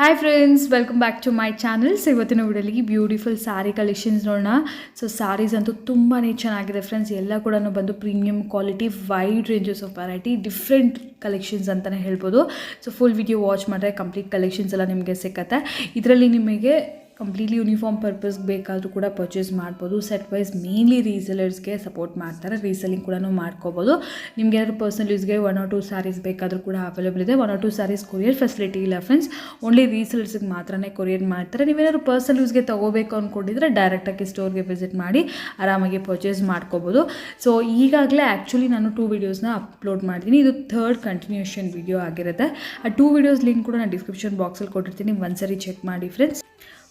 Hi friends, welcome back to my channel. So ಇವತ್ತಿನ ವಿಡಿಯೋಲಿ beautiful sari collections ನೋಡೋಣ. So saris ಅಂತೂ ತುಂಬಾ ಚೆನ್ನಾಗಿದೆ ಫ್ರೆಂಡ್ಸ್. ಎಲ್ಲ ಕೂಡ ಬಂದು premium quality, wide ranges of variety, different collections ಅಂತಲೇ ಹೇಳ್ಬೋದು. ಸೊ ಫುಲ್ ವಿಡಿಯೋ ವಾಚ್ ಮಾಡಿದ್ರೆ ಕಂಪ್ಲೀಟ್ ಕಲೆಕ್ಷನ್ಸ್ ಎಲ್ಲ ನಿಮಗೆ ಸಿಕ್ಕತ್ತೆ. ಇದರಲ್ಲಿ ನಿಮಗೆ ಕಂಪ್ಲೀಟ್ಲಿ ಯೂನಿಫಾರ್ಮ್ ಪರ್ಪಸ್ಗೆ ಬೇಕಾದರೂ ಕೂಡ ಪರ್ಚೇಸ್ ಮಾಡ್ಬೋದು. ಸೆಟ್ ವೈಸ್ ಮೇನ್ಲಿ ರೀಸೆಲರ್ಸ್ಗೆ ಸಪೋರ್ಟ್ ಮಾಡ್ತಾರೆ, ರೀಸೆಲಿಂಗ್ ಕೂಡ ಮಾಡ್ಕೋಬೋದು. ನಿಮ್ಗೆ ಏನಾದರೂ ಪರ್ಸನಲ್ ಯೂಸ್ಗೆ 1 or 2 ಸ್ಯಾರೀಸ್ ಬೇಕಾದರೂ ಕೂಡ ಅವೈಲೇಬಲ್ ಇದೆ. 1 or 2 ಸ್ಯಾರೀಸ್ ಕೊರಿಯರ್ ಫೆಸಿಲಿಟಿ ಇಲ್ಲ ಫ್ರೆಂಡ್ಸ್, ಓನ್ಲಿ ರೀಸೆಲರ್ಸ್ಗೆ ಮಾತ್ರನೇ ಕೊರಿಯರ್ ಮಾಡ್ತಾರೆ. ನೀವೇನಾದ್ರು ಪರ್ಸನಲ್ ಯೂಸ್ಗೆ ತೊಗೋಬೇಕು ಅಂದ್ಕೊಂಡಿದ್ರೆ ಡೈರೆಕ್ಟಾಗಿ ಸ್ಟೋರ್ಗೆ ವಿಸಿಟ್ ಮಾಡಿ ಆರಾಮಾಗಿ ಪರ್ಚೇಸ್ ಮಾಡ್ಕೋಬೋದು. ಸೊ ಈಗಾಗಲೇ ಆ್ಯಕ್ಚುಲಿ ನಾನು 2 ವೀಡಿಯೋಸ್ನ ಅಪ್ಲೋಡ್ ಮಾಡಿದ್ದೀನಿ. ಇದು 3rd ಕಂಟಿನ್ಯೂಷನ್ ವೀಡಿಯೋ ಆಗಿರುತ್ತೆ. ಆ 2 ವೀಡಿಯೋಸ್ ಲಿಂಕ್ ಕೂಡ ನಾನು ಡಿಸ್ಕ್ರಿಪ್ಷನ್ ಬಾಕ್ಸಲ್ಲಿ ಕೊಟ್ಟಿರ್ತೀನಿ, ಒಂದ್ಸರಿ ಚೆಕ್ ಮಾಡಿ ಫ್ರೆಂಡ್ಸ್.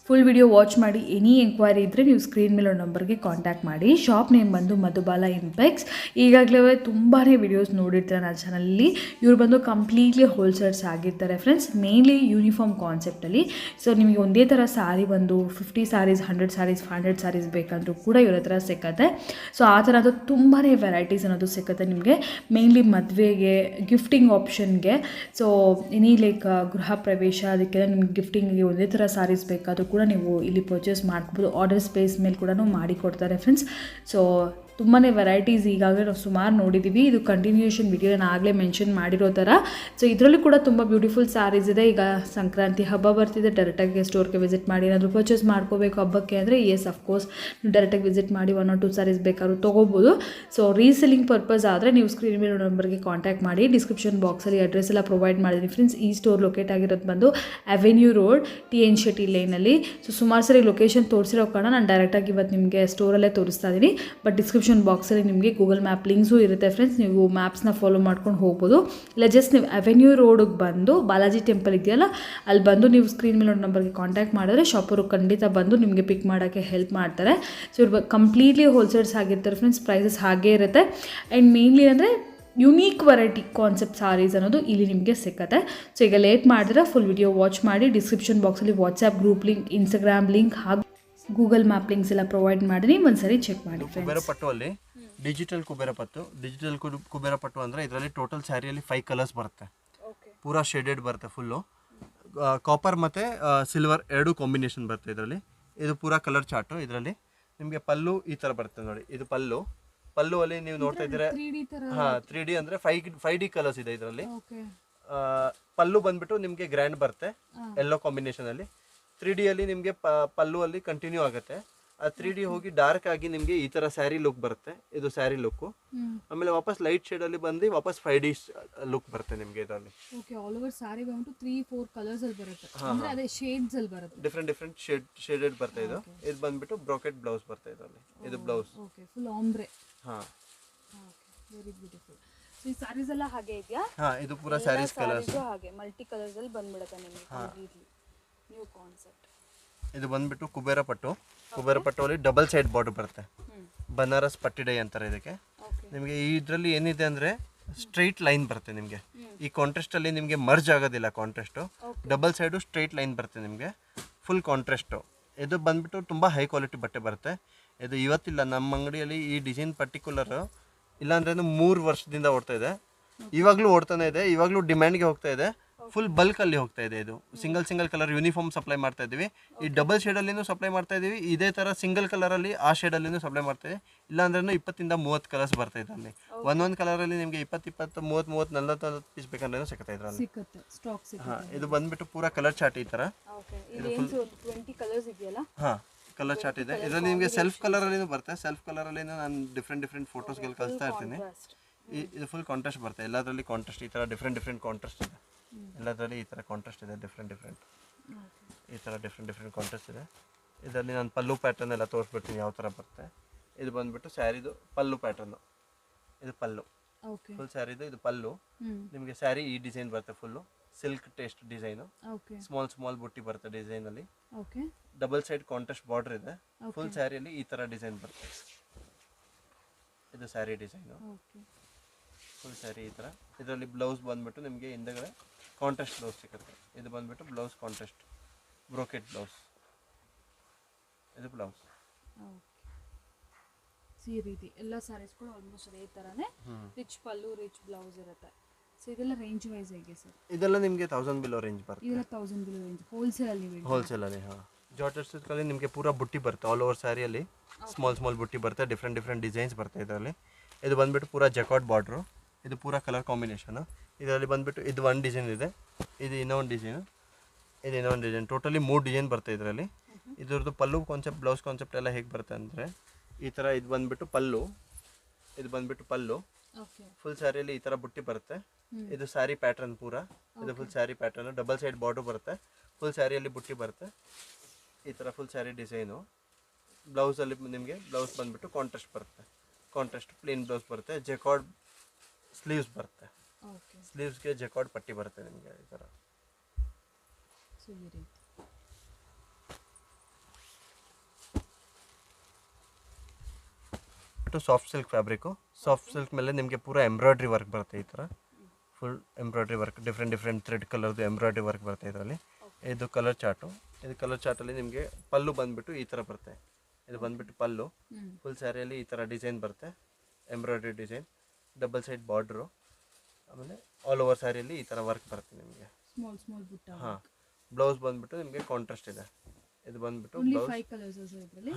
ಫುಲ್ ವಿಡಿಯೋ ವಾಚ್ ಮಾಡಿ. ಎನಿ ಎಂಕ್ವೈರಿ ಇದ್ದರೆ ನೀವು ಸ್ಕ್ರೀನ್ ಮೇಲೆ ನಂಬರ್ಗೆ ಕಾಂಟ್ಯಾಕ್ಟ್ ಮಾಡಿ. ಶಾಪ್ ನೇಮ್ ಬಂದು ಮಧುಬಾಲ ಇಂಪೆಕ್ಸ್. ಈಗಾಗಲೇ ತುಂಬಾ ವೀಡಿಯೋಸ್ ನೋಡಿರ್ತಾರೆ ನನ್ನ ಚಾನಲಲ್ಲಿ. ಇವ್ರು ಬಂದು ಕಂಪ್ಲೀಟ್ಲಿ ಹೋಲ್ಸೇಲ್ಸ್ ಆಗಿರ್ತಾರೆ ಫ್ರೆಂಡ್ಸ್, ಮೇನ್ಲಿ ಯೂನಿಫಾರ್ಮ್ ಕಾನ್ಸೆಪ್ಟಲ್ಲಿ. ಸೊ ನಿಮಗೆ ಒಂದೇ ಥರ ಸ್ಯಾರಿ ಬಂದು 50 ಸ್ಯಾರೀಸ್, 100 ಸ್ಯಾರೀಸ್, 500 ಸ್ಯಾರೀಸ್ ಬೇಕಂದ್ರೂ ಕೂಡ ಇವ್ರ ಹತ್ರ ಸಿಕ್ಕತ್ತೆ. ಸೊ ಆ ಥರದ್ದು ತುಂಬಾ ವೆರೈಟೀಸ್ ಅನ್ನೋದು ಸಿಕ್ಕತ್ತೆ ನಿಮಗೆ, ಮೇನ್ಲಿ ಮದುವೆಗೆ, ಗಿಫ್ಟಿಂಗ್ ಆಪ್ಷನ್ಗೆ. ಸೊ ಎನಿ ಲೈಕ್ ಗೃಹ ಪ್ರವೇಶ, ಅದಕ್ಕೆಲ್ಲ ನಿಮ್ಗೆ ಗಿಫ್ಟಿಂಗಿಗೆ ಒಂದೇ ಥರ ಸ್ಯಾರೀಸ್ ಬೇಕಾದರೂ ಕೂಡ ನೀವು ಇಲ್ಲಿ ಪರ್ಚೇಸ್ ಮಾಡ್ಬೋದು. ಆರ್ಡರ್ ಸ್ಪೇಸ್ ಮೇಲೆ ಕೂಡ ಮಾಡಿ ಕೊಡ್ತಾರೆ ಫ್ರೆಂಡ್ಸ್. ಸೊ ತುಂಬಾ ವೆರೈಟೀಸ್ ಈಗಾಗಲೇ ನಾವು ಸುಮಾರು ನೋಡಿದ್ದೀವಿ. ಇದು ಕಂಟಿನ್ಯೂಷನ್ ವಿಡಿಯೋ ನಾನು ಆಗಲೇ ಮೆನ್ಷನ್ ಮಾಡಿರೋ ಥರ. ಸೊ ಇದರಲ್ಲೂ ಕೂಡ ತುಂಬ ಬ್ಯೂಟಿಫುಲ್ ಸ್ಯಾರೀಸ್ ಇದೆ. ಈಗ ಸಂಕ್ರಾಂತಿ ಹಬ್ಬ ಬರ್ತಿದೆ, ಡೈರೆಕ್ಟಾಗಿ ಸ್ಟೋರ್ಗೆ ವಿಸಿಟ್ ಮಾಡಿ ಏನಾದರೂ ಪರ್ಚೇಸ್ ಮಾಡ್ಕೋಬೇಕು ಹಬ್ಬಕ್ಕೆ ಅಂದರೆ ಎಸ್ ಅಫ್ಕೋರ್ಸ್ ನೀವು ಡೈರೆಕ್ಟಾಗಿ ವಿಸಿಟ್ ಮಾಡಿ 1 or 2 ಸ್ಯಾರೀಸ್ ಬೇಕಾದ್ರೂ ತೊಗೋಬೋದು. ಸೊ ರೀಸೆಲಿಂಗ್ ಪರ್ಪಸ್ ಆದರೆ ನೀವು ಸ್ಕ್ರೀನ್ ಮೇಲೆ ನಂಬರ್ಗೆ ಕಾಂಟ್ಯಾಕ್ಟ್ ಮಾಡಿ. ಡಿಸ್ಕ್ರಿಪ್ಷನ್ ಬಾಕ್ಸಲ್ಲಿ ಅಡ್ರೆಸ್ ಎಲ್ಲ ಪ್ರೊವೈಡ್ ಮಾಡಿದ್ದೀನಿ ಫ್ರೆಂಡ್ಸ್. ಈ ಸ್ಟೋರ್ ಲೊಕೇಟ್ ಆಗಿರೋದು ಬಂದು ಅವೆನ್ಯೂ ರೋಡ್, TN ಶೆಟ್ಟಿ ಲೈನಲ್ಲಿ. ಸೊ ಸುಮಾರು ಸರಿ ಲೊಕೇಶನ್ ತೋರಿಸಿರೋ ಕಾರಣ ನಾನು ಡೈರೆಕ್ಟಾಗಿ ಇವತ್ತು ನಿಮಗೆ ಸ್ಟೋರಲ್ಲೇ ತೋರಿಸ್ತಾ ಇದ್ದೀನಿ. ಬಟ್ ಡಿಸ್ಕ್ರಿಪ್ಷನ್ ಬಾಕ್ಸಲ್ಲಿ ನಿಮಗೆ ಗೂಗಲ್ ಮ್ಯಾಪ್ ಲಿಂಕ್ಸು ಇರುತ್ತೆ ಫ್ರೆಂಡ್ಸ್, ನೀವು ಮ್ಯಾಪ್ಸ್ನ ಫಾಲೋ ಮಾಡ್ಕೊಂಡು ಹೋಗ್ಬೋದು. ಇಲ್ಲ ಜಸ್ಟ್ ನೀವು ಅವೆನ್ಯೂ ರೋಡಿಗೆ ಬಂದು ಬಾಲಾಜಿ ಟೆಂಪಲ್ ಇದೆಯಲ್ಲ, ಅಲ್ಲಿ ಬಂದು ನೀವು ಸ್ಕ್ರೀನ್ ಮೇಲೆ ನಂಬರ್ಗೆ ಕಾಂಟ್ಯಾಕ್ಟ್ ಮಾಡಿದ್ರೆ ಶಾಪರು ಖಂಡಿತ ಬಂದು ನಿಮಗೆ ಪಿಕ್ ಮಾಡೋಕ್ಕೆ ಹೆಲ್ಪ್ ಮಾಡ್ತಾರೆ. ಸೊ ಇವ್ರು ಕಂಪ್ಲೀಟ್ಲಿ ಹೋಲ್ಸೇಲ್ಸ್ ಆಗಿರ್ತಾರೆ ಫ್ರೆಂಡ್ಸ್, ಪ್ರೈಸಸ್ ಹಾಗೇ ಇರುತ್ತೆ. ಆ್ಯಂಡ್ ಮೇನ್ಲಿ ಅಂದರೆ ಯುನೀಕ್ ವೆರೈಟಿ ಕಾನ್ಸೆಪ್ಟ್ ಸಾರೀಸ್ ಅನ್ನೋದು ಇಲ್ಲಿ ನಿಮಗೆ ಸಿಕ್ಕತ್ತೆ. ಸೊ ಈಗ ಲೇಟ್ ಮಾಡಿದ್ರೆ ಫುಲ್ ವಿಡಿಯೋ ವಾಚ್ ಮಾಡಿ. ಡಿಸ್ಕ್ರಿಪ್ಷನ್ ಬಾಕ್ಸಲ್ಲಿ WhatsApp group link, Instagram link ಹಾಗೂ ಗೂಗಲ್ ಮ್ಯಾಪ್ ಲಿಂಕ್ಸ್ ಎಲ್ಲ ಪ್ರೊವೈಡ್ ಮಾಡಿ, ಒಂದ್ಸರಿ ಚೆಕ್ ಮಾಡಿ. ಕುಬೇರ ಪಟ್ಟು ಅಲ್ಲಿ ಡಿಜಿಟಲ್ ಕುಬೇರ ಪಟ್ಟು, ಕುಬೇರ ಪಟ್ಟು ಅಂದರೆ ಇದರಲ್ಲಿ ಟೋಟಲ್ ಸ್ಯಾರಿಯಲ್ಲಿ 5 ಕಲರ್ಸ್ ಬರುತ್ತೆ. ಪೂರಾ ಶೇಡೆಡ್ ಬರುತ್ತೆ, ಫುಲ್ಲು ಕಾಪರ್ ಮತ್ತು ಸಿಲ್ವರ್ 2 ಕಾಂಬಿನೇಷನ್ ಬರುತ್ತೆ ಇದರಲ್ಲಿ. ಇದು ಪೂರಾ ಕಲರ್ ಚಾರ್ಟು. ಇದರಲ್ಲಿ ನಿಮಗೆ ಪಲ್ಲು ಈ ಥರ ಬರುತ್ತೆ ನೋಡಿ. ಇದು ಪಲ್ಲು ಅಲ್ಲಿ ನೀವು ನೋಡ್ತಾ ಇದ್ದೀರಾ, 3D ಅಂದರೆ 5D ಕಲರ್ಸ್ ಇದೆ ಇದರಲ್ಲಿ. ಪಲ್ಲು ಬಂದ್ಬಿಟ್ಟು ನಿಮಗೆ ಗ್ರ್ಯಾಂಡ್ ಬರುತ್ತೆ, ಎಲ್ಲೋ ಕಾಂಬಿನೇಷನ್ ಅಲ್ಲಿ. 3D ಅಲ್ಲಿ ನಿಮಗೆ ಪಲ್ಲು ಅಲ್ಲಿ ಕಂಟಿನ್ಯೂ ಆಗುತ್ತೆ. ಆ 3D ಹೋಗಿ ಡಾರ್ಕ್ ಆಗಿ ನಿಮಗೆ ಈ ತರ ಸ್ಯಾರಿ ಲುಕ್ ಬರುತ್ತೆ. ಇದು ಸ್ಯಾರಿ ಲುಕ್. ಆಮೇಲೆ ವಾಪಸ್ ಲೈಟ್ ಶೇಡ್ ಅಲ್ಲಿ ಬಂದು ವಾಪಸ್ 5D ಲುಕ್ ಬರುತ್ತೆ ನಿಮಗೆ ಇದರಲ್ಲಿ. ಓಕೆ, ಆಲ್ ಓವರ್ ಸ್ಯಾರಿ ಬಂದು 3-4 ಕಲರ್ಸ್ ಅಲ್ಲಿ ಬರುತ್ತೆ, ಅಂದ್ರೆ ಅದೇ ಶೇಡ್ಸ್ ಅಲ್ಲಿ ಬರುತ್ತೆ. ಡಿಫರೆಂಟ್ ಶೇಡೆಡ್ ಬರುತ್ತೆ ಇದು. ಇದು ಬಂದ್ಬಿಟ್ಟು ಬ್ರೋಕೆಟ್ ಬ್ಲೌಸ್ ಬರುತ್ತೆ ಇದರಲ್ಲಿ. ಇದು blouse. Okay, full ombre. Very beautiful. So ಈ ಸ್ಯಾರೀಸ್ ಎಲ್ಲ ಹಾಗೆ ಇದೆಯಾ? ಇದು ಪೂರಾ ಸ್ಯಾರೀಸ್ ಕಲರ್ಸ್ ಹಾಗೆ ಮಲ್ಟಿ ಕಲರ್ಸ್ ಅಲ್ಲಿ ಬಂದ್ಬಿಡುತ್ತೆ ನಿಮಗೆ ಕಂಪ್ಲೀಟ್ಲಿ ನ್ಯೂ ಕಾನ್ಸೆಪ್ಟ್. ಇದು ಬಂದ್ಬಿಟ್ಟು ಕುಬೇರ ಪಟ್ಟು ಅಲ್ಲಿ ಡಬಲ್ ಸೈಡ್ ಬಾರ್ಡರ್ ಬರುತ್ತೆ. ಬನಾರಸ್ ಪಟ್ಟಿಡೈ ಅಂತಾರೆ ಇದಕ್ಕೆ. ನಿಮಗೆ ಇದರಲ್ಲಿ ಏನಿದೆ ಅಂದರೆ ಸ್ಟ್ರೈಟ್ ಲೈನ್ ಬರುತ್ತೆ ನಿಮಗೆ. ಈ ಕಾಂಟ್ರಾಸ್ಟ್ ಅಲ್ಲಿ ನಿಮಗೆ ಮರ್ಜ್ ಆಗೋದಿಲ್ಲ. Contrast double side straight line ಬರುತ್ತೆ ನಿಮಗೆ, ಫುಲ್ ಕಾಂಟ್ರಾಸ್ಟು. ಇದು ಬಂದ್ಬಿಟ್ಟು ತುಂಬ ಹೈ ಕ್ವಾಲಿಟಿ ಬಟ್ಟೆ ಬರುತ್ತೆ. ಇದು ಇವತ್ತಿಲ್ಲ ನಮ್ಮ ಅಂಗಡಿಯಲ್ಲಿ ಈ ಡಿಸೈನ್ ಪರ್ಟಿಕ್ಯುಲರ್ ಇಲ್ಲಾಂದ್ರೆ 3 ವರ್ಷದಿಂದ ಓಡ್ತಾ ಇದೆ. ಇವಾಗಲೂ ಓಡ್ತಾನೆ ಇದೆ, ಇವಾಗಲೂ ಡಿಮ್ಯಾಂಡ್ಗೆ ಹೋಗ್ತಾ ಇದೆ. ಫುಲ್ ಬಲ್ಕಲ್ಲಿ ಹೋಗ್ತಾ ಇದೆ. ಇದು ಸಿಂಗಲ್ ಕಲರ್ ಯೂನಿಫಾರ್ಮ್ ಸಪ್ಲೈ ಮಾಡ್ತಾ ಇದ್ದೀವಿ. ಈ ಡಬಲ್ ಶೇಡಲ್ಲಿನೂ ಸಪ್ಲೈ ಮಾಡ್ತಾ ಇದ್ದೀವಿ. ಇದೇ ಥರ ಸಿಂಗಲ್ ಕಲರಲ್ಲಿ ಆ ಶೇಡಲ್ಲಿನೂ ಸಪ್ಲೈ ಮಾಡ್ತಾ ಇದ್ದೀವಿ. ಇಲ್ಲಾಂದ್ರೂ 20-30 ಕಲರ್ಸ್ ಬರ್ತಾ ಇದರಲ್ಲಿ. ಒಂದೊಂದು ಕಲರಲ್ಲಿ ನಿಮಗೆ 20, 30, 40 ಪೀಸ್ ಬೇಕಂದ್ರೂ ಸಿಗುತ್ತೆ ಇದರಲ್ಲಿ. ಇದು ಬಂದ್ಬಿಟ್ಟು ಪೂರಾ ಕಲರ್ ಚಾರ್ಟ್ ಈ ಥರ. ಕಲರ್ ಚಾರ್ಟ್ ಇದೆ ಇದರಲ್ಲಿ. ನಿಮಗೆ ಸೆಲ್ಫ್ ಕಲರಲ್ಲಿ ಬರುತ್ತೆ. ಸೆಲ್ಫ್ ಕಲರಲ್ಲಿ ನಾನು ಡಿಫ್ರೆಂಟ್ ಫೋಟೋಸ್ಗೆಲ್ಲ ಕಳಿಸ್ತಾ ಇರ್ತೀನಿ. ಇದು ಫುಲ್ ಕಾಂಟ್ರಾಸ್ಟ್ ಬರುತ್ತೆ. ಎಲ್ಲದರಲ್ಲಿ ಕಾಂಟ್ರಾಸ್ಟ್ ಈ ಥರ ಡಿಫ್ರೆಂಟ್ ಕಾಂಟ್ರಾಸ್ಟ್ ಇದೆ. ಎಲ್ಲದರಲ್ಲಿ ಈ ಥರ ಕಾಂಟ್ರಾಸ್ಟ್ ಇದೆ. ಡಿಫ್ರೆಂಟ್ ಈ ಥರ ಡಿಫ್ರೆಂಟ್ ಕಾಂಟ್ರಾಸ್ಟ್ ಇದೆ. ಇದರಲ್ಲಿ ನಾನು ಪಲ್ಲು ಪ್ಯಾಟರ್ನ್ ಎಲ್ಲ ತೋರಿಸ್ಬಿಡ್ತೀನಿ ಯಾವ ಥರ ಬರುತ್ತೆ. ಇದು ಬಂದ್ಬಿಟ್ಟು ಸ್ಯಾರಿದು ಪಲ್ಲು ಪ್ಯಾಟರ್ನು. ಇದು ಪಲ್ಲು, ಫುಲ್ ಸ್ಯಾರಿದು ಇದು ಪಲ್ಲು. ನಿಮಗೆ ಸ್ಯಾರಿ ಈ ಡಿಸೈನ್ ಬರುತ್ತೆ, full silk taste design. Small ಬುಟ್ಟಿ ಬರುತ್ತೆ ಡಿಸೈನಲ್ಲಿ. ಡಬಲ್ ಸೈಡ್ ಕಾಂಟ್ರಾಸ್ಟ್ ಬಾರ್ಡರ್ ಇದೆ. ಫುಲ್ ಸ್ಯಾರಿಯಲ್ಲಿ ಈ ಥರ ಡಿಸೈನ್ ಬರುತ್ತೆ. ಇದು ಸ್ಯಾರಿ ಡಿಸೈನು, ಫುಲ್ ಸ್ಯಾರಿ ಈ ಥರ. ಇದರಲ್ಲಿ ಬ್ಲೌಸ್ ಬಂದ್ಬಿಟ್ಟು ನಿಮಗೆ ಹಿಂದಗಡೆ ಕಾಂಟ್ರಾಸ್ಟ್ ಬ್ಲೌಸ್ ಸಿಗುತ್ತೆ. ಇದು ಬಂದ್ಬಿಟ್ಟು ಬ್ಲೌಸ್ ಕಾಂಟ್ರಾಸ್ಟ್ ಬ್ರೋಕೆಟ್ ಬ್ಲೌಸ್. ಇದು ಬ್ಲೌಸ್. ಈ ರೀತಿ ಎಲ್ಲ ಸ್ಯಾರೀಸ್ ಕೂಡ ಆಲ್ಮೋಸ್ಟ್ ಅದೇ ಥರನೇ ರಿಚ್ ಪಲ್ಲು, ರಿಚ್ ಬ್ಲೌಸ್ ಇರುತ್ತೆ. ಸೊ ಇದೆಲ್ಲ ರೇಂಜ್ ವೈಸ್ ಹೇಗೆ ಸರ್? ಇದೆಲ್ಲ ನಿಮಗೆ 1000 ಬಿಲೋ ರೇಂಜ್ ಬರುತ್ತೆ. ಇದೆಲ್ಲ 1000 ಬಿಲೋ ರೇಂಜ್ ಹೋಲ್ಸೇಲಲ್ಲಿ? ಹೋಲ್ಸೇಲಲ್ಲಿ ಹಾಂ. ಜಾರ್ಜೆಟ್ ಸಿಲ್ಕಲ್ಲಿ ನಿಮಗೆ ಪೂರಾ ಬುಟ್ಟಿ ಬರುತ್ತೆ, ಆಲ್ ಓವರ್ ಸ್ಯಾರಿಯಲ್ಲಿ ಸ್ಮಾಲ್ ಬುಟ್ಟಿ ಬರುತ್ತೆ, ಡಿಫ್ರೆಂಟ್ ಡಿಸೈನ್ಸ್ ಬರುತ್ತೆ ಇದರಲ್ಲಿ. ಇದು ಬಂದುಬಿಟ್ಟು ಪೂರಾ ಜಕಾಟ್ ಬಾರ್ಡ್ರು, ಇದು ಪೂರಾ ಕಲರ್ ಕಾಂಬಿನೇಷನು. ಇದರಲ್ಲಿ ಬಂದುಬಿಟ್ಟು ಇದು ಒಂದು ಡಿಸೈನ್ ಇದೆ, ಇದು ಇನ್ನೊಂದು ಡಿಸೈನು, ಇದು ಇನ್ನೊಂದು ಡಿಸೈನ್, ಟೋಟಲಿ 3 ಡಿಸೈನ್ ಬರುತ್ತೆ ಇದರಲ್ಲಿ. ಇದ್ರದ್ದು ಪಲ್ಲು ಕಾನ್ಸೆಪ್ಟ್, ಬ್ಲೌಸ್ ಕಾನ್ಸೆಪ್ಟ್ ಎಲ್ಲ ಹೇಗೆ ಬರುತ್ತೆ ಅಂದರೆ ಈ ಥರ. ಇದು ಬಂದುಬಿಟ್ಟು ಪಲ್ಲು, ಇದು ಬಂದುಬಿಟ್ಟು ಪಲ್ಲು. ಫುಲ್ ಸ್ಯಾರಿಯಲ್ಲಿ ಈ ಥರ ಬುಟ್ಟಿ ಬರುತ್ತೆ. ಇದು ಸ್ಯಾರಿ ಪ್ಯಾಟ್ರನ್ ಪೂರಾ, ಇದು full sari pattern, double side border ಬರುತ್ತೆ, ಫುಲ್ ಸ್ಯಾರಿಯಲ್ಲಿ ಬುಟ್ಟಿ ಬರುತ್ತೆ ಈ ಥರ, ಫುಲ್ ಸ್ಯಾರಿ ಡಿಸೈನು. ಬ್ಲೌಸಲ್ಲಿ ನಿಮಗೆ ಬ್ಲೌಸ್ ಬಂದುಬಿಟ್ಟು ಕಾಂಟ್ರಾಸ್ಟ್ ಬರುತ್ತೆ, ಕಾಂಟ್ರಾಸ್ಟ್ ಪ್ಲೇನ್ ಬ್ಲೌಸ್ ಬರುತ್ತೆ, ಜೆಕಾರ್ಡ್ ಸ್ಲೀವ್ಸ್ ಬರುತ್ತೆ, ಸ್ಲೀವ್ಸ್ಗೆ ಜೆಕಾರ್ಡ್ ಪಟ್ಟಿ ಬರುತ್ತೆ ನಿಮಗೆ ಈ ಥರ. Soft silk fabric, soft silk ಮೇಲೆ ನಿಮಗೆ ಪೂರಾ ಎಂಬ್ರಾಯ್ಡ್ರಿ ವರ್ಕ್ ಬರುತ್ತೆ ಈ ಥರ, full embroidery work, different thread ಕಲರ್ದು ಎಂಬ್ರಾಯ್ಡ್ರಿ ವರ್ಕ್ ಬರುತ್ತೆ ಇದರಲ್ಲಿ. ಇದು ಕಲರ್ ಚಾರ್ಟು, ಇದು ಕಲರ್ ಚಾರ್ಟಲ್ಲಿ ನಿಮಗೆ ಪಲ್ಲು ಬಂದುಬಿಟ್ಟು ಈ ಥರ ಬರುತ್ತೆ, ಇದು ಬಂದುಬಿಟ್ಟು ಪಲ್ಲು. ಫುಲ್ ಸ್ಯಾರಿಯಲ್ಲಿ ಈ ಥರ ಡಿಸೈನ್ ಬರುತ್ತೆ, embroidery design, double side border, ಆಮೇಲೆ ಆಲ್ ಓವರ್ ಸ್ಯಾರಿಯಲ್ಲಿ ಈ ಥರ ವರ್ಕ್ ಬರುತ್ತೆ ನಿಮಗೆ. ಹಾಂ, ಬ್ಲೌಸ್ ಬಂದುಬಿಟ್ಟು ನಿಮಗೆ ಕಾಂಟ್ರಾಸ್ಟ್ ಇದೆ, ಇದು ಬಂದುಬಿಟ್ಟು ಬ್ಲೌಸ್.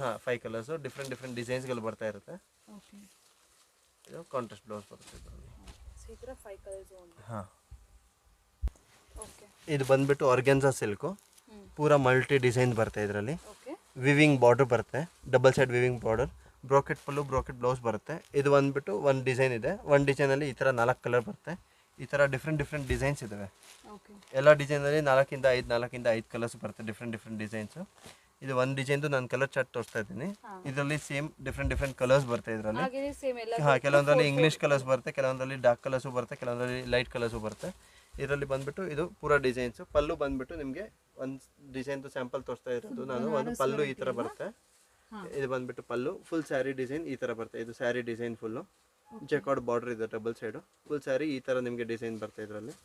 ಹಾಂ, 5 ಕಲರ್ಸು, ಡಿಫ್ರೆಂಟ್ ಡಿಸೈನ್ಸ್ಗಳು ಬರ್ತಾ ಇರುತ್ತೆ. ಇದು ಕಾಂಟ್ರಾಸ್ಟ್ ಬ್ಲೌಸ್ ಬರುತ್ತೆ ಇದರಲ್ಲಿ. ಹಾಂ, ಇದು ಬಂದುಬಿಟ್ಟು ಆರ್ಗ್ಯಾನ್ಸಾ ಸಿಲ್ಕು, ಪೂರಾ ಮಲ್ಟಿ ಡಿಸೈನ್ ಬರುತ್ತೆ ಇದರಲ್ಲಿ. ವಿವಿಂಗ್ ಬಾರ್ಡರ್ ಬರುತ್ತೆ, double side weaving border, brocade pallu, brocade blouse ಬರುತ್ತೆ. ಇದು ಬಂದುಬಿಟ್ಟು ಒಂದು ಡಿಸೈನ್ ಇದೆ, ಒಂದು ಡಿಸೈನಲ್ಲಿ ಈ ಥರ 4 ಕಲರ್ ಬರುತ್ತೆ. ಈ ಥರ ಡಿಫ್ರೆಂಟ್ ಡಿಸೈನ್ಸ್ ಇದ್ದಾವೆ. ಎಲ್ಲ ಡಿಸೈನಲ್ಲಿ 4 ಇಂದ 5 ಕಲರ್ಸ್ ಬರುತ್ತೆ, ಡಿಫ್ರೆಂಟ್ ಡಿಸೈನ್ಸು. ಇದು ಒಂದು ಡಿಸೈನ್ದು ನಾನು ಕಲರ್ ಚಾರ್ಟ್ ತೋರಿಸ್ತಾ ಇದ್ದೀನಿ. ಇದರಲ್ಲಿ ಸೇಮ್ ಡಿಫ್ರೆಂಟ್ ಕಲರ್ಸ್ ಬರುತ್ತೆ ಇದರಲ್ಲಿ. ಹಾಂ, ಕೆಲವೊಂದರಲ್ಲಿ ಇಂಗ್ಲೀಷ್ ಕಲರ್ಸ್ ಬರುತ್ತೆ, ಕೆಲವೊಂದರಲ್ಲಿ ಡಾರ್ಕ್ ಕಲರ್ಸು ಬರುತ್ತೆ, ಕೆಲವೊಂದರಲ್ಲಿ ಲೈಟ್ ಕಲರ್ಸು ಬರುತ್ತೆ. ಇದರಲ್ಲಿ ಬಂದುಬಿಟ್ಟು ಇದು ಪೂರಾ ಡಿಸೈನ್ಸು. ಪಲ್ಲು ಬಂದುಬಿಟ್ಟು ನಿಮಗೆ ಒಂದು ಡಿಸೈನ್ದು ಸ್ಯಾಂಪಲ್ ತೋರಿಸ್ತಾ ಇರೋದು ನಾನು. ಒಂದು ಪಲ್ಲು ಈ ಥರ ಬರುತ್ತೆ, ಇದು ಬಂದುಬಿಟ್ಟು ಪಲ್ಲು. ಫುಲ್ ಸ್ಯಾರಿ ಡಿಸೈನ್ ಈ ಥರ ಬರುತ್ತೆ, ಇದು sari design full, jacquard border ಇದೆ ಡಬಲ್ ಸೈಡು. ಫುಲ್ ಸ್ಯಾರಿ ಈ ಥರ ನಿಮಗೆ ಡಿಸೈನ್ ಬರುತ್ತೆ ಇದರಲ್ಲಿ,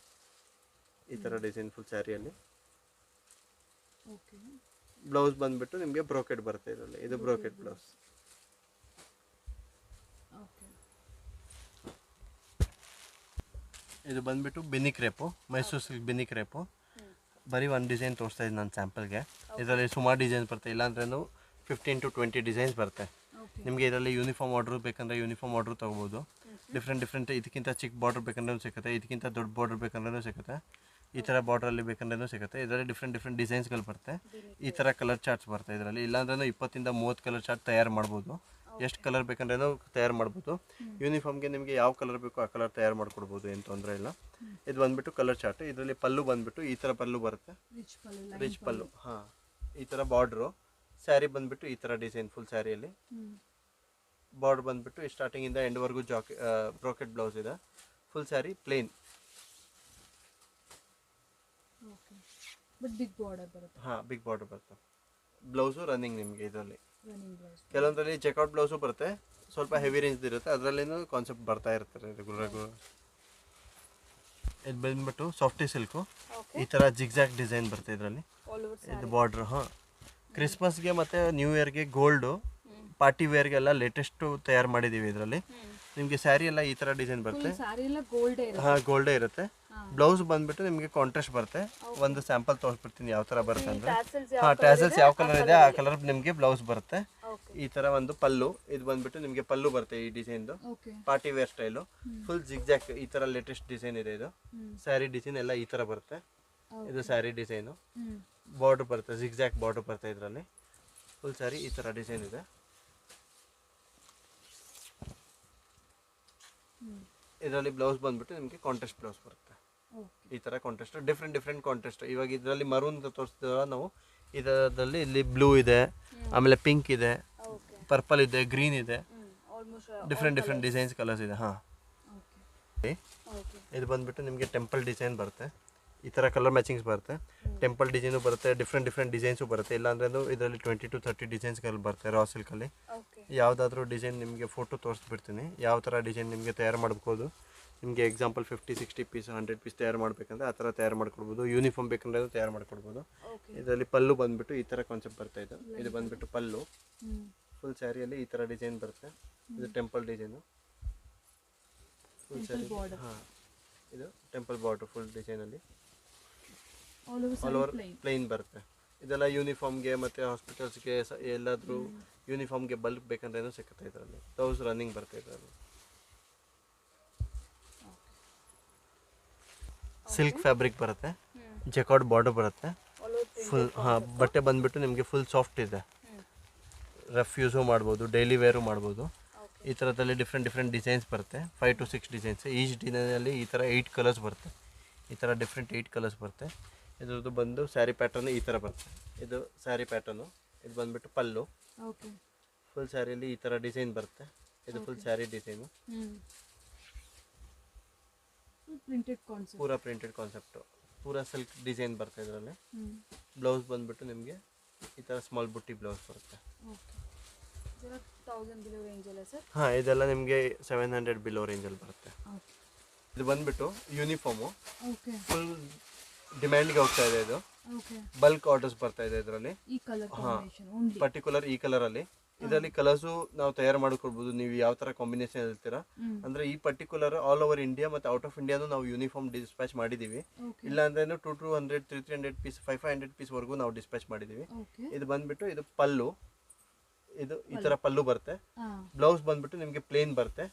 ಈ ಥರ ಡಿಸೈನ್ ಫುಲ್ ಸ್ಯಾರಿಯಲ್ಲಿ. ಬ್ಲೌಸ್ ಬಂದುಬಿಟ್ಟು ನಿಮಗೆ ಬ್ರೋಕೆಟ್ ಬರುತ್ತೆ ಇದರಲ್ಲಿ, ಇದು ಬ್ರೋಕೆಟ್ ಬ್ಲೌಸ್. ಇದು ಬಂದುಬಿಟ್ಟು ಬಿನಿ ಕ್ರೇಪು, ಮೈಸೂರು ಸಿಲ್ಕ್ ಬಿನಿ ಕ್ರೇಪು. ಬರೀ ಒಂದು ಡಿಸೈನ್ ತೋರಿಸ್ತಾ ಇದ್ದೀನಿ ನಾನು ಸ್ಯಾಂಪಲ್ಗೆ. ಇದರಲ್ಲಿ ಸುಮಾರು ಡಿಸೈನ್ಸ್ ಬರುತ್ತೆ, ಇಲ್ಲಾಂದ್ರೂ 15 to 20 ಡಿಸೈನ್ಸ್ ಬರುತ್ತೆ ನಿಮಗೆ. ಇದರಲ್ಲಿ ಯೂನಿಫಾರ್ಮ್ ಆರ್ಡ್ರು ಬೇಕಂದರೆ ಯೂನಿಫಾರ್ಮ್ ಆರ್ಡ್ರು ತೊಗೋಬೋದು. ಡಿಫ್ರೆಂಟ್ ಇದಕ್ಕಿಂತ ಚಿಕ್ಕ ಬಾರ್ಡ್ರ್ ಬೇಕಂದ್ರೂ ಸಿಗುತ್ತೆ, ಇದಕ್ಕಿಂತ ದೊಡ್ಡ ಬಾರ್ಡ್ರ್ ಬೇಕಂದ್ರೂ ಸಿಗುತ್ತೆ, ಈ ಥರ ಬಾರ್ಡ್ರಲ್ಲಿ ಬೇಕಂದ್ರೂ ಸಿಗುತ್ತೆ. ಇದರಲ್ಲಿ ಡಿಫ್ರೆಂಟ್ ಡಿಸೈನ್ಸ್ಗಳು ಬರುತ್ತೆ. ಈ ಥರ ಕಲರ್ ಚಾರ್ಟ್ಸ್ ಬರುತ್ತೆ ಇದರಲ್ಲಿ. ಇಲ್ಲಾಂದ್ರೂ 20 ಇಂದ 30 ಕಲರ್ ಚಾರ್ಟ್ ತಯಾರು ಮಾಡ್ಬೋದು. ಎಷ್ಟು ಕಲರ್ ಬೇಕಂದ್ರೂ ತಯಾರು ಮಾಡ್ಬೋದು. ಯೂನಿಫಾರ್ಮ್ಗೆ ನಿಮಗೆ ಯಾವ ಕಲರ್ ಬೇಕೋ ಆ ಕಲರ್ ತಯಾರು ಮಾಡಿಕೊಡ್ಬೋದು, ಏನು ತೊಂದರೆ ಇಲ್ಲ. ಇದು ಬಂದುಬಿಟ್ಟು ಕಲರ್ ಚಾರ್ಟ್. ಇದರಲ್ಲಿ ಪಲ್ಲು ಬಂದುಬಿಟ್ಟು ಈ ಥರ ಪಲ್ಲು ಬರುತ್ತೆ, ರಿಚ್ ಪಲ್ಲು. ಹಾಂ, ಈ ಥರ ಬಾರ್ಡ್ರು. ಸ್ಯಾರಿ ಬಂದುಬಿಟ್ಟು ಈ ಥರ ಡಿಸೈನ್ ಫುಲ್ ಸ್ಯಾರಿಯಲ್ಲಿ. ಬಾರ್ಡ್ರ್ ಬಂದುಬಿಟ್ಟು ಸ್ಟಾರ್ಟಿಂಗಿಂದ ಎಂಡ್ವರೆಗೂ ಬ್ರೋಕೆಟ್ ಬ್ಲೌಸ್ ಇದೆ. Full sari plain. ಹಾಂ, ಬಿಗ್ ಬಾರ್ಡರ್ ಬರುತ್ತೆ. ಬ್ಲೌಸು ರನ್ನಿಂಗ್ ನಿಮಗೆ ಇದರಲ್ಲಿ. ಕೆಲವೊಂದರಲ್ಲಿ ಚೆಕ್ಔಟ್ ಬ್ಲೌಸು ಬರುತ್ತೆ, ಸ್ವಲ್ಪ ಹೆವಿ ರೇಂಜ್ ಇರುತ್ತೆ, ಅದರಲ್ಲೇನು ಕಾನ್ಸೆಪ್ಟ್ ಬರ್ತಾ ಇರ್ತಾರೆ ರೆಗ್ಯುಲರ್. ಇದು ಬಂದ್ಬಿಟ್ಟು ಸಾಫ್ಟಿ ಸಿಲ್ಕು, ಈ ಥರ ಜಿಗ್ಜಾಗ್ ಡಿಸೈನ್ ಬರುತ್ತೆ ಇದರಲ್ಲಿ. ಇದು ಬಾರ್ಡ್ರ್. ಹಾಂ, ಕ್ರಿಸ್ಮಸ್ಗೆ ಮತ್ತು ನ್ಯೂ ಇಯರ್ಗೆ ಗೋಲ್ಡು ಪಾರ್ಟಿ ವೇರ್ಗೆಲ್ಲ ಲೇಟೆಸ್ಟು ತಯಾರು ಮಾಡಿದ್ದೀವಿ ಇದರಲ್ಲಿ. ನಿಮಗೆ ಸ್ಯಾರಿ ಎಲ್ಲ ಈ ಥರ ಡಿಸೈನ್ ಬರುತ್ತೆ. ಹಾಂ, ಗೋಲ್ಡೇ ಇರುತ್ತೆ. ಬ್ಲೌಸ್ ಬಂದುಬಿಟ್ಟು ನಿಮಗೆ ಕಾಂಟ್ರಾಸ್ಟ್ ಬರುತ್ತೆ. ಒಂದು ಸ್ಯಾಂಪಲ್ ತೋರಿಸ್ಬಿಡ್ತೀನಿ ಯಾವ ಥರ ಬರುತ್ತೆ ಅಂದರೆ. ಹಾಂ, ಟ್ಯಾಸಲ್ಸ್ ಯಾವ ಕಲರ್ ಇದೆ ಆ ಕಲರ್ ನಿಮಗೆ ಬ್ಲೌಸ್ ಬರುತ್ತೆ. ಈ ಥರ ಒಂದು ಪಲ್ಲು, ಇದು ಬಂದುಬಿಟ್ಟು ನಿಮಗೆ ಪಲ್ಲು ಬರುತ್ತೆ ಈ ಡಿಸೈನ್ದು, party wear style. Full zigzag ಈ ಥರ ಲೇಟೆಸ್ಟ್ ಡಿಸೈನ್ ಇದೆ ಇದು. ಸ್ಯಾರಿ ಡಿಸೈನ್ ಎಲ್ಲ ಈ ಥರ ಬರುತ್ತೆ, ಇದು ಸ್ಯಾರಿ ಡಿಸೈನು. ಬಾರ್ಡ್ರ್ ಬರುತ್ತೆ, ಜಿಗ್ಜಾಕ್ ಬಾರ್ಡ್ರ್ ಬರುತ್ತೆ ಇದರಲ್ಲಿ. ಫುಲ್ ಸ್ಯಾರಿ ಈ ಥರ ಡಿಸೈನ್ ಇದೆ. ಇದರಲ್ಲಿ ಬ್ಲೌಸ್ ಬಂದುಬಿಟ್ಟು ನಿಮಗೆ ಕಾಂಟ್ರಾಸ್ಟ್ ಬ್ಲೌಸ್ ಬರುತ್ತೆ, ಈ ಥರ ಕಾಂಟ್ರಾಸ್ಟ್. Different contrast. ಇವಾಗ ಇದರಲ್ಲಿ ಮರೂನ್ ತೋರಿಸ್ತೀವಲ್ಲ ನಾವು, ಇದರಲ್ಲಿ ಇಲ್ಲಿ ಬ್ಲೂ ಇದೆ, ಆಮೇಲೆ ಪಿಂಕ್ ಇದೆ, ಪರ್ಪಲ್ ಇದೆ, ಗ್ರೀನ್ ಇದೆ, ಡಿಫ್ರೆಂಟ್ ಡಿಸೈನ್ಸ್ ಕಲರ್ಸ್ ಇದೆ. ಹಾಂ, ಇದು ಬಂದುಬಿಟ್ಟು ನಿಮಗೆ ಟೆಂಪಲ್ ಡಿಸೈನ್ ಬರುತ್ತೆ, ಈ ಥರ ಕಲರ್ ಮ್ಯಾಚಿಂಗ್ಸ್ ಬರುತ್ತೆ. ಟೆಂಪಲ್ ಡಿಸೈನು ಬರುತ್ತೆ, ಡಿಫ್ರೆಂಟ್ ಡಿಸೈನ್ಸು ಬರುತ್ತೆ. ಇಲ್ಲಾಂದ್ರೆ ಇದರಲ್ಲಿ 20 to 30 ಡಿಸೈನ್ಸ್ಗಳು ಬರುತ್ತೆ ರಾ ಸಿಲ್ಕಲ್ಲಿ. ಯಾವುದಾದ್ರೂ ಡಿಸೈನ್ ನಿಮಗೆ ಫೋಟೋ ತೋರಿಸ್ಬಿಡ್ತೀನಿ, ಯಾವ ಥರ ಡಿಸೈನ್ ನಿಮಗೆ ತಯಾರು ಮಾಡ್ಬೋದು. ನಿಮಗೆ ಎಕ್ಸಾಂಪಲ್ 50-60 ಪೀಸ್ 100 ಪೀಸ್ ತಯಾರು ಮಾಡಬೇಕಂದ್ರೆ ಆ ಥರ ತಯಾರು ಮಾಡ್ಕೊಡ್ಬೋದು. ಯೂನಿಫಾರ್ಮ್ ಬೇಕಂದ್ರೆ ತಯಾರು ಮಾಡ್ಕೊಡ್ಬೋದು. ಇದರಲ್ಲಿ ಪಲ್ಲು ಬಂದುಬಿಟ್ಟು ಈ ಥರ ಕಾನ್ಸೆಪ್ಟ್ ಬರ್ತಾ ಇದೆ. ಇದು ಬಂದುಬಿಟ್ಟು ಪಲ್ಲು, ಫುಲ್ ಸ್ಯಾರಿಯಲ್ಲಿ ಈ ಥರ ಡಿಸೈನ್ ಬರುತ್ತೆ. ಇದು ಟೆಂಪಲ್ ಡಿಸೈನು, ಫುಲ್ ಸ್ಯಾರಿ. ಹಾಂ, ಇದು ಟೆಂಪಲ್ ಬಾರ್ಡರ್ ಫುಲ್ ಡಿಸೈನಲ್ಲಿ all all over over plain ಬರುತ್ತೆ. ಇದೆಲ್ಲ ಯೂನಿಫಾರ್ಮ್ಗೆ ಮತ್ತು ಹಾಸ್ಪಿಟಲ್ಸ್ಗೆ ಎಲ್ಲಾದರೂ ಯೂನಿಫಾರ್ಮ್ಗೆ ಬಲ್ಕ್ ಬೇಕಂದ್ರೇನು ಸಿಗುತ್ತೆ ಇದರಲ್ಲಿ. ಬ್ಲೌಸ್ ರನ್ನಿಂಗ್ ಬರುತ್ತೆ ಇದರಲ್ಲಿ. ಸಿಲ್ಕ್ ಫ್ಯಾಬ್ರಿಕ್ ಬರುತ್ತೆ, ಜೆಕಾರ್ಡ್ ಬಾರ್ಡರ್ ಬರುತ್ತೆ ಫುಲ್. ಹಾಂ, ಬಟ್ಟೆ ಬಂದುಬಿಟ್ಟು ನಿಮಗೆ ಫುಲ್ ಸಾಫ್ಟ್ ಇದೆ, ರಫ್ ಯೂಸು ಮಾಡ್ಬೋದು, ಡೈಲಿ ವೇರು ಮಾಡ್ಬೋದು. ಈ ಥರದಲ್ಲಿ ಡಿಫ್ರೆಂಟ್ ಡಿಸೈನ್ಸ್ ಬರುತ್ತೆ, 5 to 6 ಡಿಸೈನ್ಸ್. ಈಚ್ ಡಿಸೈನಲ್ಲಿ ಈ ಥರ 8 ಕಲರ್ಸ್ ಬರುತ್ತೆ. ಈ ಥರ ಡಿಫ್ರೆಂಟ್ 8 ಕಲರ್ಸ್ ಬರುತ್ತೆ. ಇದ್ರದ್ದು ಬಂದು ಸ್ಯಾರಿ ಪ್ಯಾಟರ್ನು ಈ ಥರ ಬರುತ್ತೆ. ಇದು ಸ್ಯಾರಿ ಪ್ಯಾಟರ್ನು, ಇದು ಬಂದುಬಿಟ್ಟು ಪಲ್ಲು. ಓಕೆ. ಫುಲ್ ಸ್ಯಾರಿಯಲ್ಲಿ ಈ ಥರ ಡಿಸೈನ್ ಬರುತ್ತೆ. ಇದು full sari design, printed concept, ಪೂರಾ ಪ್ರಿಂಟೆಡ್ ಕಾನ್ಸೆಪ್ಟು, ಪೂರಾ ಸಿಲ್ಕ್ ಡಿಸೈನ್ ಬರುತ್ತೆ ಇದರಲ್ಲಿ. ಬ್ಲೌಸ್ ಬಂದುಬಿಟ್ಟು ನಿಮಗೆ ಈ ಥರ ಸ್ಮಾಲ್ ಬುಟ್ಟಿ ಬ್ಲೌಸ್ ಬರುತ್ತೆ. ಓಕೆ. 1000 ಬಿಲೋ ರೇಂಜಲ್ಲ ಸರ್? ಹಾಂ, ಇದೆಲ್ಲ ನಿಮಗೆ 700 ಬಿಲೋ ರೇಂಜಲ್ಲಿ ಬರುತ್ತೆ. ಓಕೆ. ಇದು ಬಂದುಬಿಟ್ಟು ಯೂನಿಫಾರ್ಮು, ಓಕೆ. ಫುಲ್ ಡಿಮ್ಯಾಂಡ್ಗೆ ಹೋಗ್ತಾ ಇದೆ. ಇದು ಓಕೆ. ಬಲ್ಕ್ ಆರ್ಡರ್ಸ್ ಬರ್ತಾ ಇದೆ ಇದರಲ್ಲಿ. ಈ ಕಲರ್ ಕಾಂಬಿನೇಷನ್ ಓನ್ಲಿ, ಪರ್ಟಿಕ್ಯುಲರ್ ಈ ಕಲರಲ್ಲಿ. ಇದರಲ್ಲಿ ಕಲರ್ಸು ನಾವು ತಯಾರು ಮಾಡಿಕೊಡ್ಬೋದು, ನೀವು ಯಾವ ಥರ ಕಾಂಬಿನೇಷನ್ ಹೇಳ್ತೀರಾ. ಅಂದರೆ ಈ ಪರ್ಟಿಕ್ಯುಲರ್ ಆಲ್ ಓವರ್ ಇಂಡಿಯಾ ಮತ್ತು ಔಟ್ ಆಫ್ ಇಂಡಿಯಾನು ನಾವು ಯೂನಿಫಾರ್ಮ್ ಡಿಸ್ಪ್ಯಾಚ್ ಮಾಡಿದ್ದೀವಿ. ಇಲ್ಲ ಅಂದ್ರೇನು 200, 300 ಪೀಸ್, 500 ಪೀಸ್ವರೆಗೂ ನಾವು ಡಿಸ್ಪ್ಯಾಚ್ ಮಾಡಿದ್ದೀವಿ. ಇದು ಬಂದುಬಿಟ್ಟು ಇದು ಪಲ್ಲು, ಇದು ಈ ಥರ ಪಲ್ಲು ಬರುತ್ತೆ. ಬ್ಲೌಸ್ ಬಂದುಬಿಟ್ಟು ನಿಮಗೆ ಪ್ಲೇನ್ ಬರುತ್ತೆ.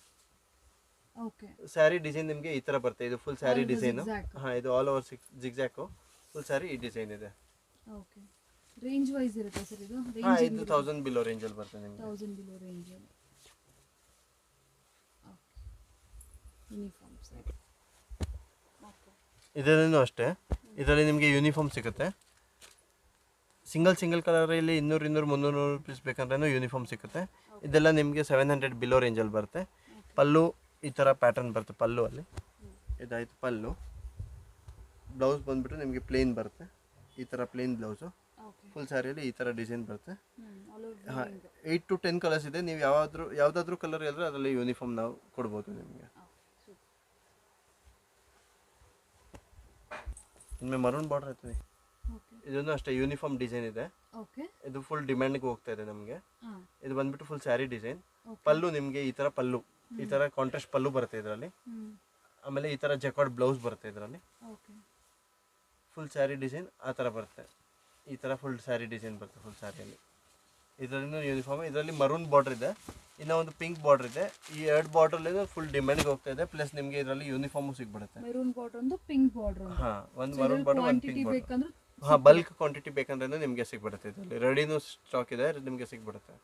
ಓಕೆ. ಸ್ಯಾರಿ ಡಿಸೈನ್ ನಿಮಗೆ ಈ ಥರ ಬರುತ್ತೆ. ಇದು ಫುಲ್ ಸ್ಯಾರಿ ಡಿಸೈನು. ಹಾಂ, ಇದು ಆಲ್ ಓವರ್ ಜಿಗ್ಜ್ಯಾಕು ಫುಲ್ ಸ್ಯಾರಿ ಈ ಡಿಸೈನ್ ಇದೆ. ಓಕೆ. ರೇಂಜ್ ವೈಸ್ ಇರುತ್ತೆ ಸರ್ ಇದು? ಹಾಂ, ಇದು 1000 ಬಿಲೋ ರೇಂಜಲ್ಲಿ ಬರ್ತದೆ ನಿಮಗೆ. 1000 ಬಿಲೋ ರೇಂಜಲ್ಲಿ. ಓಕೆ. ಯೂನಿಫಾರ್ಮ್ಸ್. ಇದರಲ್ಲೂ ಅಷ್ಟೇ, ಇದರಲ್ಲಿ ನಿಮಗೆ ಯೂನಿಫಾರ್ಮ್ ಸಿಗುತ್ತೆ. ಸಿಂಗಲ್ ಕಲರಲ್ಲಿ 200, 300 ಪೀಸ್ ಬೇಕಂದ್ರೂ ಯೂನಿಫಾರ್ಮ್ ಸಿಗುತ್ತೆ. ಇದೆಲ್ಲ ನಿಮಗೆ 700 ಬಿಲೋ ರೇಂಜಲ್ಲಿ ಬರುತ್ತೆ. ಪಲ್ಲು ಈ ಥರ ಪ್ಯಾಟರ್ನ್ ಬರುತ್ತೆ ಪಲ್ಲು ಅಲ್ಲಿ. ಇದಾಯಿತು ಪಲ್ಲು. ಬ್ಲೌಸ್ ಬಂದುಬಿಟ್ಟು ನಿಮಗೆ ಪ್ಲೇನ್ ಬರುತ್ತೆ, ಈ ಥರ ಪ್ಲೇನ್ ಬ್ಲೌಸು. ಫುಲ್ ಸ್ಯಾರಿಯಲ್ಲಿ ಈ ಥರ ಡಿಸೈನ್ ಬರುತ್ತೆ. ಹಾಂ, 8 to 10 ಕಲರ್ಸ್ ಇದೆ. ನೀವು ಯಾವುದಾದ್ರೂ ಕಲರ್ ಹೇಳಿದ್ರೆ ಅದರಲ್ಲಿ ಯೂನಿಫಾರ್ಮ್ ನಾವು ಕೊಡ್ಬೋದು ನಿಮಗೆ. ಇನ್ಮೇಲೆ ಮರೂನ್ ಬಾರ್ಡರ್ ಇರ್ತದೆ. ಇದನ್ನು ಅಷ್ಟೇ ಯೂನಿಫಾರ್ಮ್ ಡಿಸೈನ್ ಇದೆ. ಇದು ಫುಲ್ ಡಿಮ್ಯಾಂಡ್ಗೆ ಹೋಗ್ತಾ ಇದೆ ನಮಗೆ. ಇದು ಬಂದ್ಬಿಟ್ಟು ಫುಲ್ ಸ್ಯಾರಿ ಡಿಸೈನ್. ಪಲ್ಲು ನಿಮಗೆ ಈ ಥರ ಪಲ್ಲು, ಈ ಥರ ಕಾಂಟ್ರಾಸ್ಟ್ ಪಲ್ಲು ಬರುತ್ತೆ ಇದರಲ್ಲಿ. ಆಮೇಲೆ ಈ ಥರ ಜೆಕಾರ್ಡ್ ಬ್ಲೌಸ್ ಬರುತ್ತೆ ಇದರಲ್ಲಿ. ಫುಲ್ ಸ್ಯಾರಿ ಡಿಸೈನ್ ಆ ಥರ ಬರುತ್ತೆ. ಈ ಥರ ಫುಲ್ ಸ್ಯಾರಿ ಡಿಸೈನ್ ಬರುತ್ತೆ ಫುಲ್ ಸ್ಯಾರಿಯಲ್ಲಿ. ಇದರಲ್ಲಿ ಯೂನಿಫಾರ್ಮ್. ಇದರಲ್ಲಿ ಮರೂನ್ ಬಾರ್ಡರ್ ಇದೆ, ಇನ್ನೂ ಒಂದು ಪಿಂಕ್ ಬಾರ್ಡರ್ ಇದೆ. ಈ 2 ಬಾರ್ಡ್ರಲ್ಲಿ ಫುಲ್ ಡಿಮ್ಯಾಂಡ್ಗೆ ಹೋಗ್ತಾ ಇದೆ. ಪ್ಲಸ್ ನಿಮಗೆ ಇದರಲ್ಲಿ ಯೂನಿಫಾರ್ಮು ಸಿಗ್ಬಿಡುತ್ತೆ. ಮೆರೂನ್ ಬಾರ್ಡರ್ ಒಂದು ಪಿಂಕ್ ಬಾರ್ಡರ್. ಹಾಂ, ಒಂದು ಮರೂನ್ ಬಾರ್ಡರ್, ಒಂದು ಪಿಂಕ್ ಬಾರ್ಡರ್. ಹಾಂ, ಬಲ್ಕ್ ಕ್ವಾಂಟಿಟಿ ಬೇಕಂದ್ರೆ ನಿಮಗೆ ಸಿಗ್ಬಿಡುತ್ತೆ. ಇದರಲ್ಲಿ ರೆಡಿನೂ ಸ್ಟಾಕ್ ಇದೆ, ನಿಮಗೆ ಸಿಗ್ಬಿಡುತ್ತೆ.